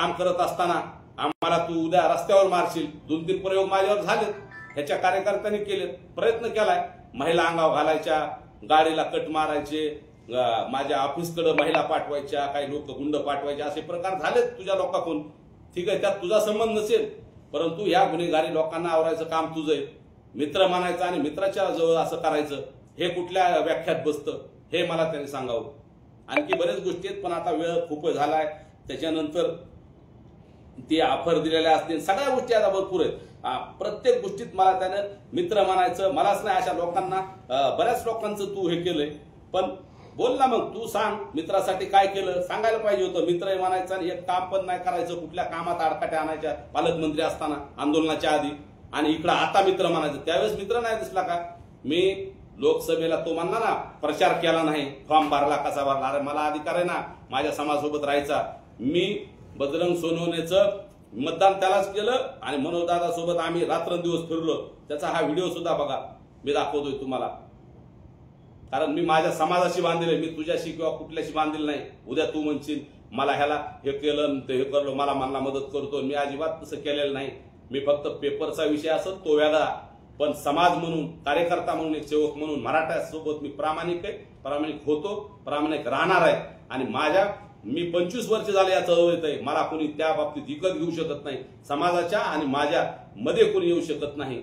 काम करत असताना आम्हाला तू उद्या रस्त्यावर मारशील, 2-3 प्रयोग माझ्यावर झालेत, ह्याच्या कार्यकर्त्यांनी केलेत, प्रयत्न केलाय, महिला अंगाव घालायच्या, गाडीला कट मारायचे, माझ्या ऑफिसकडे महिला पाठवायच्या, काही लोक गुंड पाठवायचे, असे प्रकार झालेत तुझ्या लोकांकडून. ठीक आहे, त्यात तुझा संबंध नसेल, परंतु ह्या गुन्हेगारी लोकांना आवरायचं काम तुझं आहे. मित्र मानायचं आणि मित्राच्या जवळ असं करायचं हे कुठल्या व्याख्यात बसतं हे मला त्यांनी सांगावं. आणखी बरेच गोष्टी आहेत, पण आता वेळ खूप झालाय. त्याच्यानंतर ती ऑफर दिलेल्या असतील, सगळ्या गोष्टी आता भरपूर आहेत. प्रत्येक गोष्टीत मला त्यानं मित्र मानायचं, मलाच नाही अशा लोकांना, बऱ्याच लोकांचं तू हे केलंय. पण बोल ना, मग तू सांग मित्रासाठी काय केलं, सांगायला पाहिजे होतं. मित्र म्हणायचं आणि एक काम पण नाही करायचं, कुठल्या कामात आडकाट्या आणायच्या पालकमंत्री असताना आंदोलनाच्या आधी, आणि इकडं आता मित्र म्हणायचं. त्यावेळेस मित्र नाही दिसला का? मी लोकसभेला तो म्हणला ना, प्रचार केला नाही, फॉर्म भरला, कसा भरला, अरे मला अधिकार आहे ना माझ्या समाजासोबत राहायचा. मी बजरंग सोनवणेचं मतदान त्यालाच केलं आणि मनोजदादा सोबत आम्ही रात्रंदिवस फिरलो. त्याचा हा व्हिडिओ सुद्धा बघा, मी दाखवतोय तुम्हाला. कारण मी माझ्या समाजाशी बांधलेलं, मी तुझ्याशी किंवा कुठल्याशी बांधलेलं नाही. उद्या तू म्हणशील मला ह्याला हे केलं ते हे करलो, मला मदत करतो, मी अजिबात तसं केलेलं नाही. मी फक्त पेपरचा विषय असत तो वेगळा, पण समाज म्हणून, कार्यकर्ता म्हणून, एक सेवक म्हणून मराठ्यासोबत मी प्रामाणिक आहे, प्रामाणिक होतो, प्रामाणिक राहणार आहे. आणि मी 25 वर्ष झाले या चळवळीत आहे. मला कोणी त्या बाबतीत विकत घेऊ शकत नाही. समाजाच्या आणि माझ्या मध्ये कोणी येऊ शकत नाही.